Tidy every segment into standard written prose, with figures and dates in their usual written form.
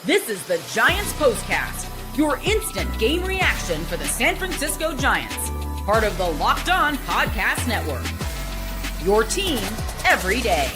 This is the Giants Postcast, your instant game reaction for the San Francisco Giants, part of the Locked On Podcast Network. Your team every day.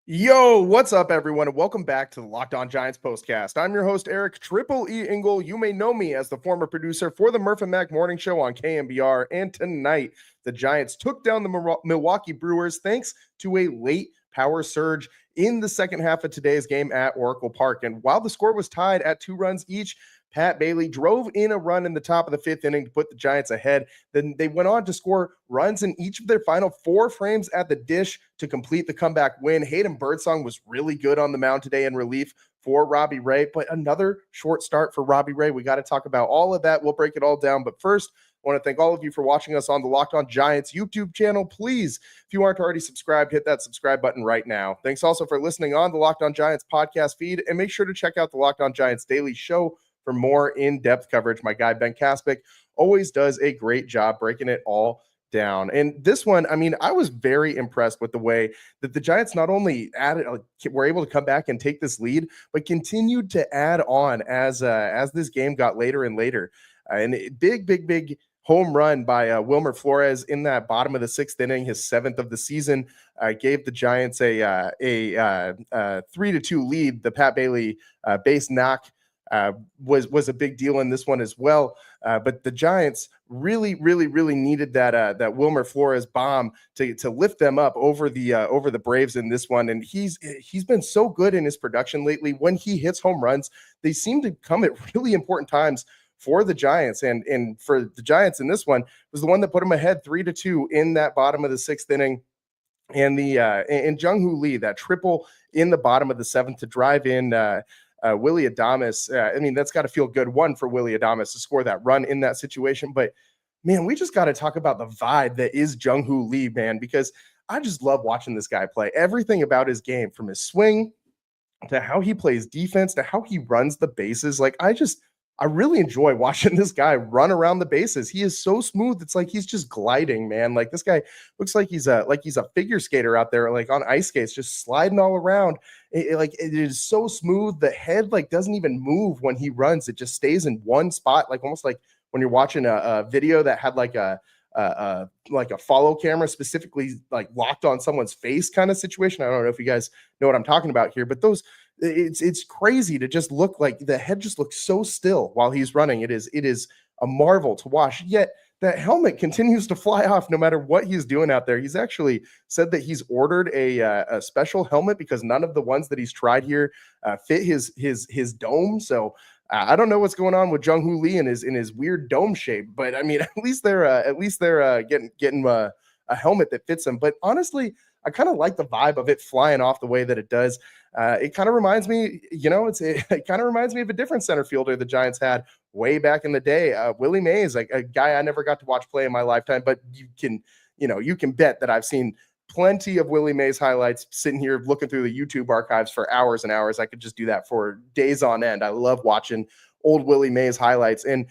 Yo, what's up, everyone, and welcome back to the Locked On Giants Postcast. I'm your host, Eric Triple E Engel. You may know me as the former producer for the Murph and Mac Morning Show on KMBR, and tonight the Giants took down the Milwaukee Brewers thanks to a late power surge in the second half of today's game at Oracle Park. And while the score was tied at 2 runs each, Pat Bailey drove in a run in the top of the fifth inning to put the Giants ahead. Then they went on to score runs in each of their final 4 frames at the dish to complete the comeback win. Hayden Birdsong was really good on the mound today in relief for Robbie Ray, but another short start for Robbie Ray. We got to talk about all of that. We'll break it all down. But first, I want to thank all of you for watching us on the Locked On Giants YouTube channel. Please, if you aren't already subscribed, hit that subscribe button right now. Thanks also for listening on the Locked On Giants podcast feed, and make sure to check out the Locked On Giants daily show for more in-depth coverage. My guy, Ben Kaspick, always does a great job breaking it all down. And this one, I mean, I was very impressed with the way that the Giants not only were able to come back and take this lead, but continued to add on as this game got later and later. And big home run by Wilmer Flores in that bottom of the 6th inning, his 7th of the season, gave the Giants a 3-2 lead. The Pat Bailey base knock was a big deal in this one as well. But the Giants really needed that Wilmer Flores bomb to lift them up over the Braves in this one. And he's been so good in his production lately. When he hits home runs, they seem to come at really important times for the Giants. And for the Giants in this one was the one that put them ahead 3-2 in that bottom of the 6th inning. And and Jung-Hoo Lee, that triple in the bottom of the 7th to drive in Willy Adames. I mean, that's got to feel good, one, for Willy Adames to score that run in that situation. But, man, we just got to talk about the vibe that is Jung-Hoo Lee, man, because I just love watching this guy play. Everything about his game, from his swing to how he plays defense to how he runs the bases. Like, I really enjoy watching this guy run around the bases. He is so smooth. It's like he's just gliding, man. Like, this guy looks like he's a figure skater out there, like on ice skates, just sliding all around. It is so smooth. The head doesn't even move when he runs. It just stays in one spot, like almost like when you're watching a video that had like a follow camera specifically locked on someone's face kind of situation. I don't know if you guys know what I'm talking about here, but it's crazy to just look like the head just looks so still while he's running. It is a marvel to watch. Yet that helmet continues to fly off no matter what he's doing out there. He's actually said that he's ordered a special helmet because none of the ones that he's tried here fit his dome. So I don't know what's going on with Jung-Hoo Lee in his weird dome shape, but I mean, at least they're getting a helmet that fits him. But honestly, I kind of like the vibe of it flying off the way that it does. It kind of reminds me, it kind of reminds me of a different center fielder the Giants had way back in the day, Willie Mays, like a guy I never got to watch play in my lifetime, but you can bet that I've seen plenty of Willie Mays highlights sitting here looking through the YouTube archives for hours and hours. I could just do that for days on end. I love watching old Willie Mays highlights, and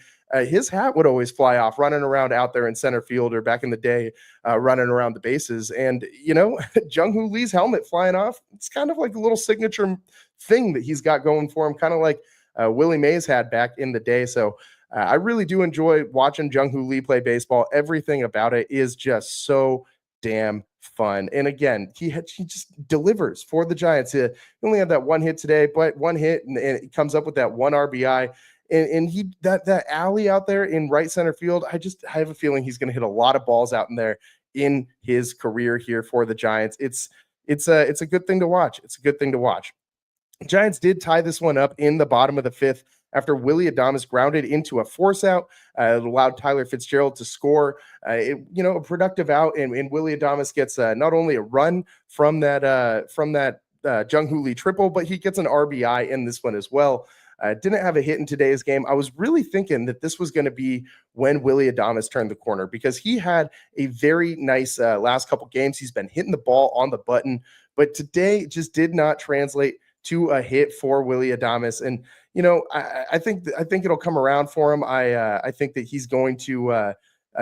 his hat would always fly off running around out there in center field, or back in the day running around the bases. And, Jung-Hoo Lee's helmet flying off, it's kind of like a little signature thing that he's got going for him, kind of like Willie Mays had back in the day. So I really do enjoy watching Jung-Hoo Lee play baseball. Everything about it is just so damn fun. And again, he just delivers for the Giants. He only had that one hit today, but one hit, and it comes up with that 1 RBI. And he that alley out there in right center field, I have a feeling he's going to hit a lot of balls out in there in his career here for the Giants. It's a good thing to watch. It's a good thing to watch. Giants did tie this one up in the bottom of the 5th after Willy Adames grounded into a force out. It allowed Tyler Fitzgerald to score a productive out, and Willy Adames gets not only a run from that Jung-Hoo Lee triple, but he gets an RBI in this one as well. Didn't have a hit in today's game. I was really thinking that this was going to be when Willy Adames turned the corner, because he had a very nice last couple games. He's been hitting the ball on the button, but today just did not translate to a hit for Willy Adames. And, I think it'll come around for him. I think that he's going to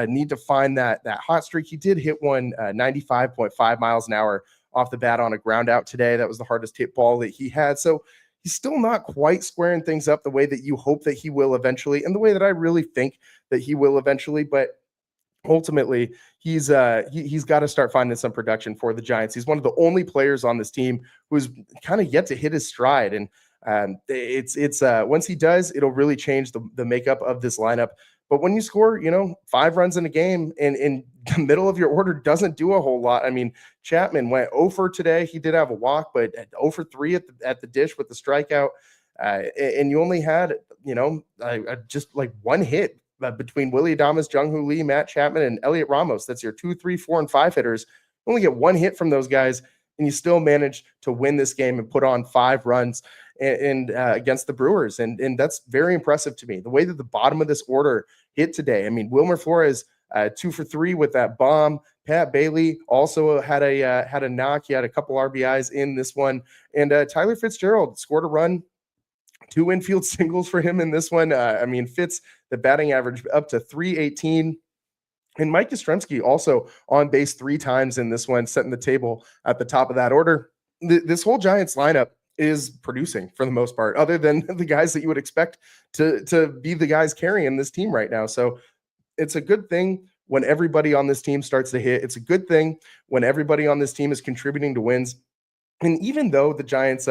need to find that hot streak. He did hit one 95.5 miles an hour off the bat on a ground out today. That was the hardest hit ball that he had. So he's still not quite squaring things up the way that you hope that he will eventually, and the way that I really think that he will eventually. But ultimately, he's got to start finding some production for the Giants. He's one of the only players on this team who's kind of yet to hit his stride, and it's once he does, it'll really change the makeup of this lineup. But when you score, 5 runs in a game and in the middle of your order doesn't do a whole lot. I mean, Chapman went 0 for today. He did have a walk, but 0 for 3 at the dish with the strikeout. And you only had, just like one hit between Willy Adames, Jung-Hoo Lee, Matt Chapman, and Elliot Ramos. That's your 2, 3, 4, and 5 hitters. You only get one hit from those guys, and you still manage to win this game and put on 5 runs and against the Brewers. And that's very impressive to me. The way that the bottom of this order hit today. I mean, Wilmer Flores, 2 for 3 with that bomb. Pat Bailey also had a knock. He had a couple RBIs in this one. And Tyler Fitzgerald scored a run, 2 infield singles for him in this one. Fitz, the batting average up to 318. And Mike Yastrzemski also on base 3 times in this one, setting the table at the top of that order. This whole Giants lineup is producing for the most part, other than the guys that you would expect to be the guys carrying this team right now. So it's a good thing when everybody on this team starts to hit. It's a good thing when everybody on this team is contributing to wins. And even though the Giants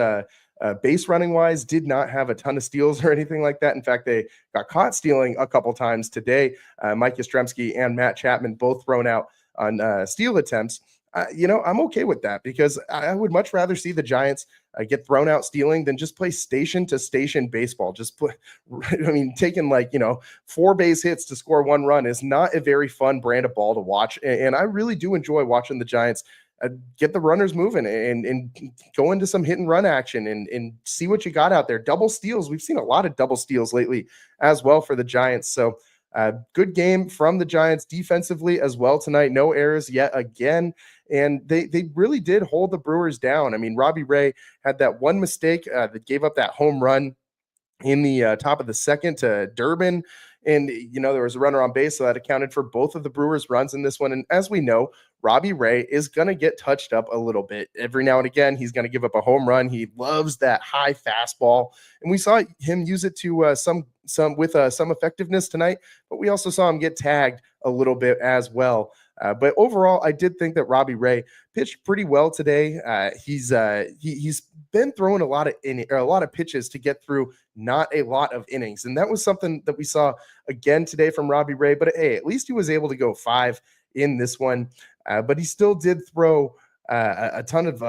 base running wise did not have a ton of steals or anything like that. In fact, they got caught stealing a couple times today. Mike Yastrzemski and Matt Chapman both thrown out on steal attempts. I'm okay with that, because I would much rather see the Giants get thrown out stealing than just play station to station baseball. Taking 4 base hits to score 1 run is not a very fun brand of ball to watch. And I really do enjoy watching the Giants get the runners moving and go into some hit and run action and see what you got out there. Double steals. We've seen a lot of double steals lately as well for the Giants. So good game from the Giants defensively as well tonight. No errors yet again. And they really did hold the Brewers down. I mean, Robbie Ray had that one mistake that gave up that home run in the top of the second to Durbin. And, there was a runner on base, so that accounted for both of the Brewers' runs in this one. And as we know, Robbie Ray is going to get touched up a little bit. Every now and again, he's going to give up a home run. He loves that high fastball. And we saw him use it to some effectiveness tonight, but we also saw him get tagged a little bit as well. But overall, I did think that Robbie Ray pitched pretty well today. He's been throwing a lot of pitches to get through not a lot of innings, and that was something that we saw again today from Robbie Ray. But hey, at least he was able to go 5 in this one. But he still did throw a ton of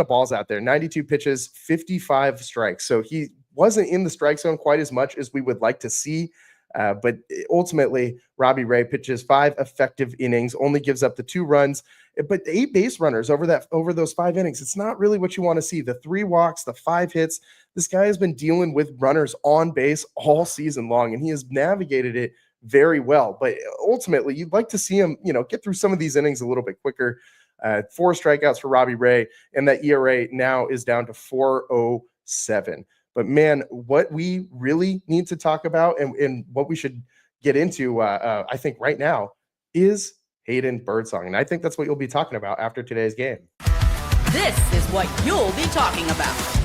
balls out there. 92 pitches, 55 strikes. So he wasn't in the strike zone quite as much as we would like to see. But ultimately, Robbie Ray pitches 5 effective innings, only gives up the 2 runs, but 8 base runners over those 5 innings. It's not really what you want to see. The 3 walks, the 5 hits. This guy has been dealing with runners on base all season long, and he has navigated it very well. But ultimately, you'd like to see him, get through some of these innings a little bit quicker. 4 strikeouts for Robbie Ray, and that ERA now is down to 4.07. But man, what we really need to talk about and what we should get into, I think right now, is Hayden Birdsong. And I think that's what you'll be talking about after today's game. This is what you'll be talking about.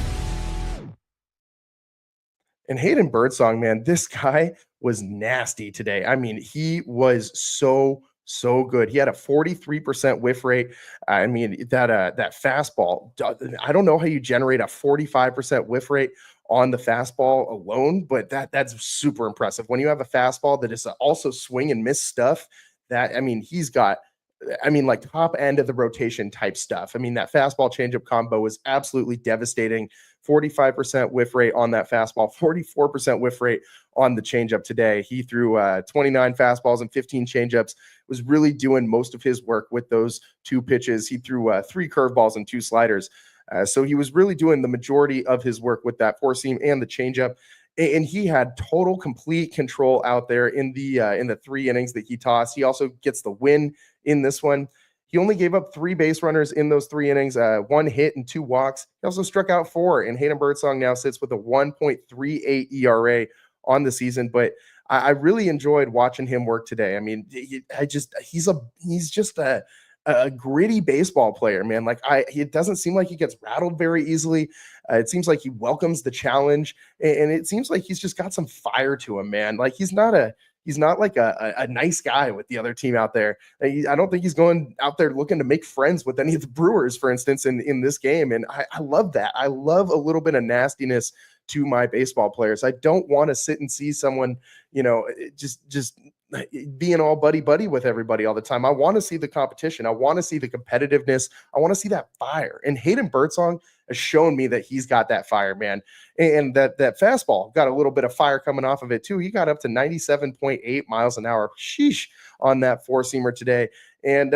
And Hayden Birdsong, man, this guy was nasty today. I mean, he was so good. He had a 43% whiff rate. I mean, that fastball, I don't know how you generate a 45% whiff rate on the fastball alone, but that's super impressive. When you have a fastball that is also swing and miss stuff, he's got, top end of the rotation type stuff. I mean, that fastball changeup combo is absolutely devastating. 45% whiff rate on that fastball, 44% whiff rate on the changeup today. He threw 29 fastballs and 15 changeups, was really doing most of his work with those 2 pitches. He threw 3 curveballs and 2 sliders. So he was really doing the majority of his work with that 4-seam and the changeup. And he had total, complete control out there in the 3 innings that he tossed. He also gets the win in this one. He only gave up 3 base runners in those 3 innings, 1 hit and 2 walks. He also struck out 4, and Hayden Birdsong now sits with a 1.38 ERA on the season. But I really enjoyed watching him work today. I mean, he's just a a gritty baseball player, man. Like it doesn't seem like he gets rattled very easily. It seems like he welcomes the challenge, and it seems like he's just got some fire to him, man. Like he's not like a nice guy with the other team out there. I don't think he's going out there looking to make friends with any of the Brewers, for instance, in this game. And I love that. I love a little bit of nastiness to my baseball players. I don't want to sit and see someone, just being all buddy with everybody all the time. I want to see the competition. I want to see the competitiveness. I want to see that fire. And Hayden Birdsong has shown me that he's got that fire, man. And that fastball got a little bit of fire coming off of it too. He got up to 97.8 miles an hour. Sheesh, on that four-seamer today. And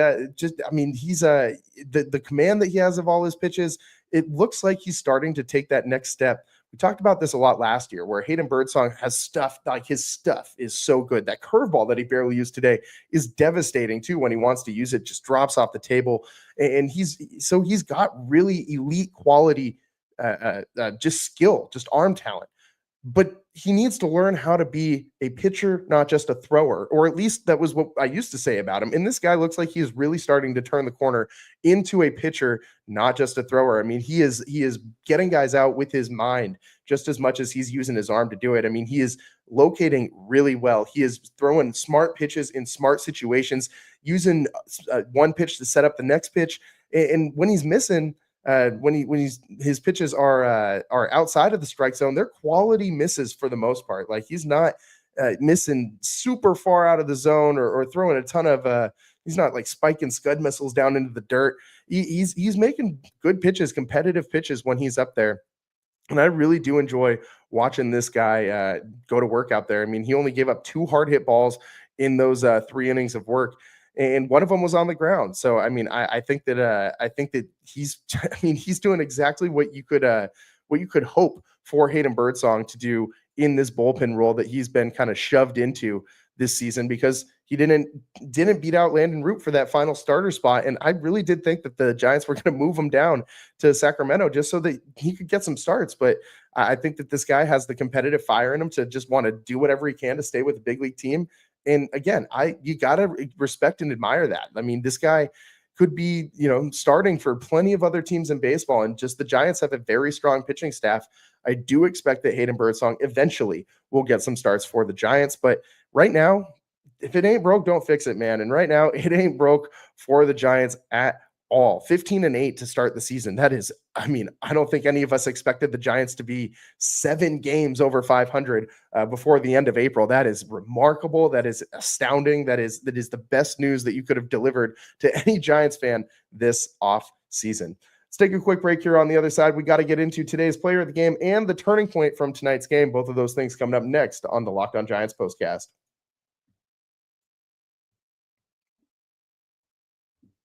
he's the command that he has of all his pitches. It looks like he's starting to take that next step. We talked about this a lot last year, where Hayden Birdsong has stuff, like his stuff is so good. That curveball that he barely used today is devastating too. When he wants to use it, just drops off the table. And he's got really elite quality, just skill, just arm talent. But he needs to learn how to be a pitcher, not just a thrower, or at least that was what I used to say about him. And this guy looks like he is really starting to turn the corner into a pitcher, not just a thrower. I mean, he is getting guys out with his mind just as much as he's using his arm to do it. I mean, he is locating really well. He is throwing smart pitches in smart situations, using one pitch to set up the next pitch. And when he's missing, his pitches are outside of the strike zone, they're quality misses for the most part. Like he's not missing super far out of the zone or throwing a ton of he's not like spiking scud missiles down into the dirt. He's making good pitches, competitive pitches when he's up there. And I really do enjoy watching this guy go to work out there. I mean, he only gave up 2 hard hit balls in those 3 innings of work, and one of them was on the ground. So, I mean, I think that he's doing exactly what you could hope for Hayden Birdsong to do in this bullpen role that he's been kind of shoved into this season, because he didn't beat out Landon Root for that final starter spot. And I really did think that the Giants were going to move him down to Sacramento just so that he could get some starts. But I think that this guy has the competitive fire in him to just want to do whatever he can to stay with the big league team. And again, you got to respect and admire that. I mean, this guy could be, starting for plenty of other teams in baseball, and just the Giants have a very strong pitching staff. I do expect that Hayden Birdsong eventually will get some starts for the Giants, but right now, if it ain't broke, don't fix it, man. And right now, it ain't broke for the Giants at all. 15-8 to start the season. That is, I mean, I don't think any of us expected the Giants to be 7 games over 500 before the end of April. That is remarkable. That is astounding. That is the best news that you could have delivered to any Giants fan this off season. Let's take a quick break here. On the other side, we got to get into today's player of the game and the turning point from tonight's game. Both of those things coming up next on the Locked On Giants postcast.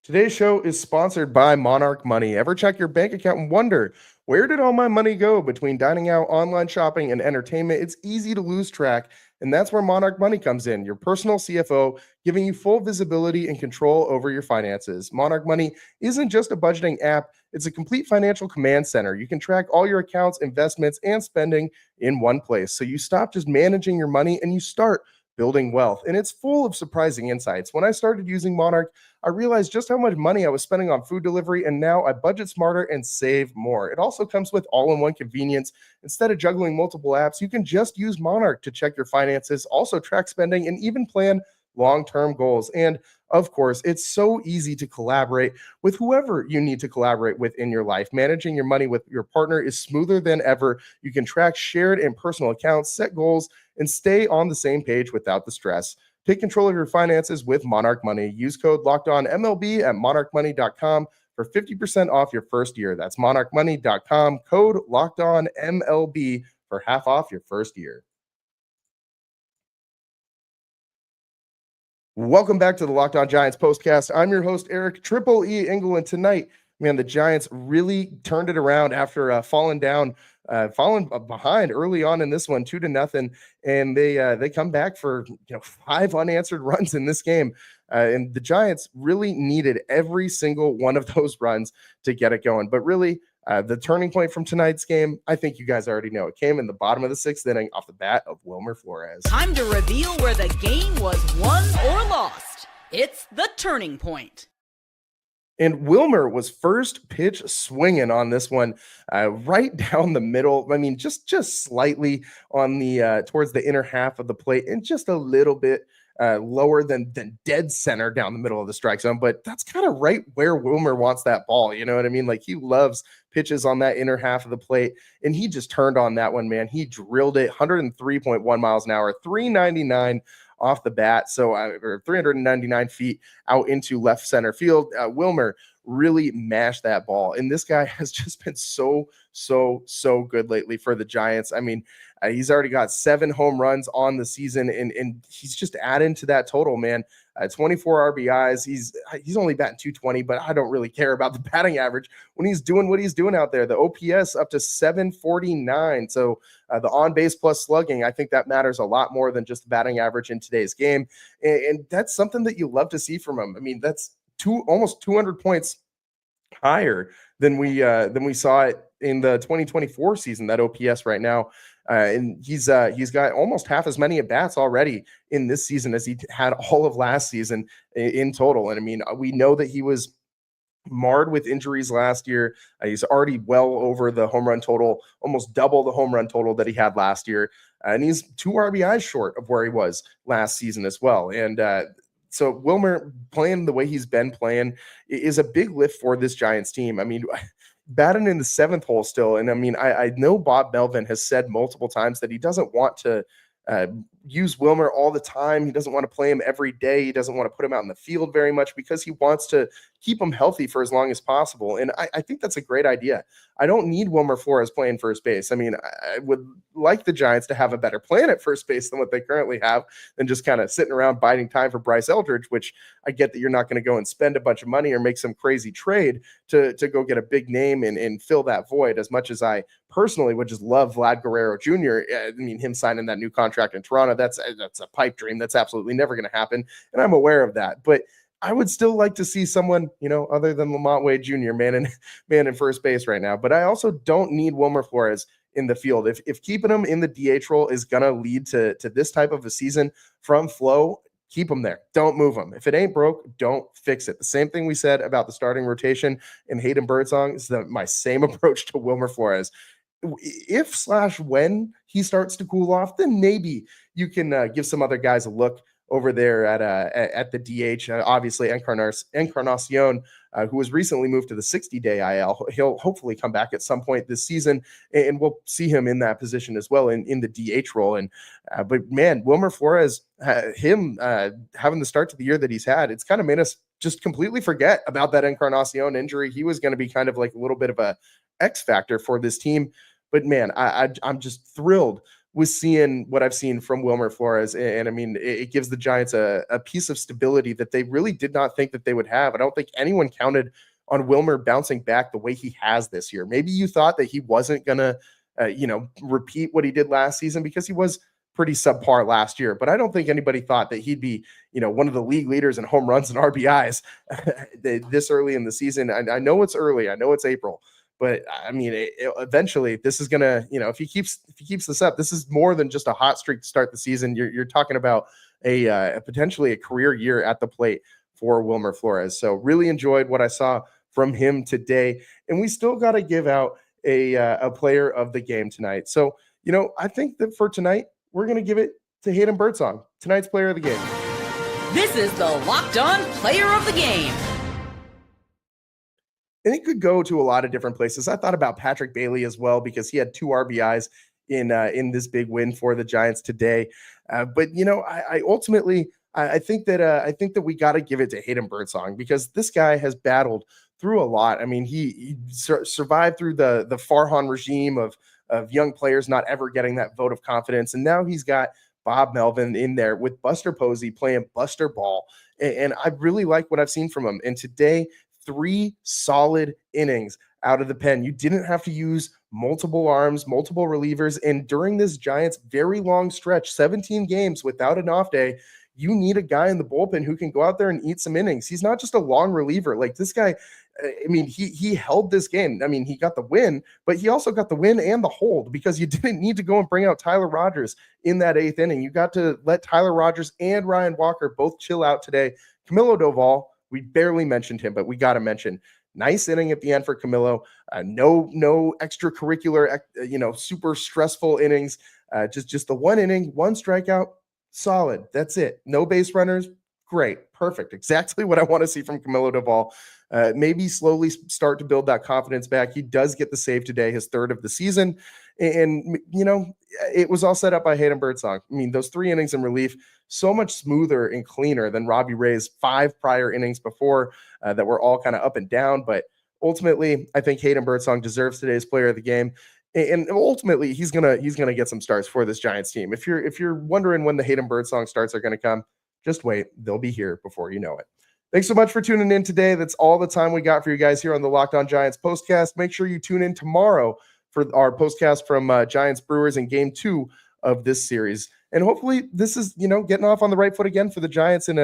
Today's show is sponsored by Monarch Money. Ever check your bank account and wonder, where did all my money go between dining out, online shopping, and entertainment? It's easy to lose track, and that's where Monarch Money comes in, your personal CFO, giving you full visibility and control over your finances. Monarch Money isn't just a budgeting app, it's a complete financial command center. You can track all your accounts, investments, and spending in one place. So you stop just managing your money and you start building wealth. And it's full of surprising insights. When I started using Monarch, I realized just how much money I was spending on food delivery, and now I budget smarter and save more. It also comes with all-in-one convenience. Instead of juggling multiple apps, you can just use Monarch to check your finances, also track spending, and even plan long-term goals. And of course, it's so easy to collaborate with whoever you need to collaborate with in your life. Managing your money with your partner is smoother than ever. You can track shared and personal accounts, set goals, and stay on the same page without the stress. Take control of your finances with Monarch Money. Use code LOCKEDONMLB at monarchmoney.com for 50% off your first year. That's monarchmoney.com, code LOCKEDONMLB for half off your first year. Welcome back to the Locked On Giants postcast. I'm your host, Eric Triple E Engel, and tonight, man, the Giants really turned it around after falling behind early on in this one, 2-0, and they come back for 5 unanswered runs in this game, and the Giants really needed every single one of those runs to get it going. But really, the turning point from tonight's game, I think you guys already know. It came in the bottom of the 6th inning off the bat of Wilmer Flores. Time to reveal where the game was won or lost. It's the turning point. And Wilmer was first pitch swinging on this one, right down the middle. I mean, just slightly on the towards the inner half of the plate, and just a little bit lower than dead center down the middle of the strike zone. But that's kind of right where Wilmer wants that ball. You know what I mean? Like, he loves pitches on that inner half of the plate, and he just turned on that one, man. He drilled it 103.1 miles an hour, 399 off the bat. So or 399 feet out into left center field. Wilmer really mashed that ball. And this guy has just been so good lately for the Giants. I mean, he's already got 7 home runs on the season, and he's just adding to that total, man. 24 RBIs. He's only batting 220, but I don't really care about the batting average when he's doing what he's doing out there. The OPS up to 749. So the on-base plus slugging, I think that matters a lot more than just the batting average in today's game. And that's something that you love to see from him. I mean, that's almost 200 points higher than we saw it in the 2024 season, that OPS right now. And he's got almost half as many at bats already in this season as he had all of last season in total. And I mean, we know that he was marred with injuries last year. He's already well over the home run total, almost double the home run total that he had last year. And he's 2 RBIs short of where he was last season as well. And so Wilmer playing the way he's been playing is a big lift for this Giants team. I mean, batting in the 7th hole still. And I mean, I know Bob Melvin has said multiple times that he doesn't want to use Wilmer all the time. He doesn't want to play him every day. He doesn't want to put him out in the field very much because he wants to keep him healthy for as long as possible. And I think that's a great idea. I don't need Wilmer Flores playing first base. I mean, I would like the Giants to have a better plan at first base than what they currently have, than just kind of sitting around biding time for Bryce Eldridge, which I get that you're not going to go and spend a bunch of money or make some crazy trade to go get a big name and fill that void, as much as I personally would just love Vlad Guerrero Jr. I mean, him signing that new contract in Toronto, that's a pipe dream. That's absolutely never going to happen. And I'm aware of that. But I would still like to see someone, other than Lamont Wade Jr., man in first base right now. But I also don't need Wilmer Flores in the field. If keeping him in the DH role is going to lead to this type of a season from Flo, keep him there. Don't move him. If it ain't broke, don't fix it. The same thing we said about the starting rotation in Hayden Birdsong is my same approach to Wilmer Flores. If/when he starts to cool off, then maybe you can give some other guys a look over there at the DH. Obviously, Encarnacion, who was recently moved to the 60-day IL. He'll hopefully come back at some point this season, and we'll see him in that position as well in the DH role. And but man, Wilmer Flores, having the start to the year that he's had, it's kind of made us just completely forget about that Encarnacion injury. He was going to be kind of like a little bit of a X factor for this team. But man, I'm just thrilled with seeing what I've seen from Wilmer Flores. And I mean, it gives the Giants a piece of stability that they really did not think that they would have. I don't think anyone counted on Wilmer bouncing back the way he has this year. Maybe you thought that he wasn't going to, repeat what he did last season, because he was pretty subpar last year. But I don't think anybody thought that he'd be, one of the league leaders in home runs and RBIs this early in the season. I know it's early. I know it's April. But I mean, eventually this is gonna, if he keeps this up, this is more than just a hot streak to start the season. You're talking about a potentially a career year at the plate for Wilmer Flores. So really enjoyed what I saw from him today, and we still got to give out a player of the game tonight. So I think that for tonight we're gonna give it to Hayden Birdsong, tonight's player of the game. This is the Locked On Player of the Game. And it could go to a lot of different places. I thought about Patrick Bailey as well, because he had 2 RBIs in this big win for the Giants today. But I ultimately think that we got to give it to Hayden Birdsong, because this guy has battled through a lot. I mean, he survived through the Farhan regime of young players not ever getting that vote of confidence, and now he's got Bob Melvin in there with Buster Posey playing Buster Ball, and I really like what I've seen from him. And today, 3 solid innings out of the pen. You didn't have to use multiple arms, multiple relievers. And during this Giants very long stretch, 17 games without an off day, you need a guy in the bullpen who can go out there and eat some innings. He's not just a long reliever. Like this guy, I mean, he held this game. I mean, he got the win, but he also got the win and the hold, because you didn't need to go and bring out Tyler Rogers in that 8th inning. You got to let Tyler Rogers and Ryan Walker both chill out today. Camilo Doval We barely mentioned him, but we got to mention nice inning at the end for Camilo. No extracurricular, super stressful innings. Just the one inning, one strikeout, solid. That's it. No base runners. Great. Perfect. Exactly what I want to see from Camilo Doval. Maybe slowly start to build that confidence back. He does get the save today, his third of the season. And, it was all set up by Hayden Birdsong. I mean, those 3 innings in relief, so much smoother and cleaner than Robbie Ray's 5 prior innings before that were all kind of up and down. But ultimately, I think Hayden Birdsong deserves today's player of the game. And ultimately, he's gonna get some starts for this Giants team. If you're wondering when the Hayden Birdsong starts are going to come, just wait. They'll be here before you know it. Thanks so much for tuning in today. That's all the time we got for you guys here on the Locked On Giants postcast. Make sure you tune in tomorrow for our postcast from Giants Brewers in Game 2 of this series. And hopefully this is, getting off on the right foot again for the Giants in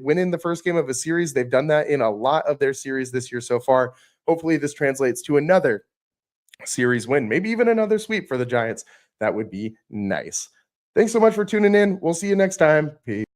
winning the first game of a series. They've done that in a lot of their series this year so far. Hopefully this translates to another series win, maybe even another sweep for the Giants. That would be nice. Thanks so much for tuning in. We'll see you next time. Peace.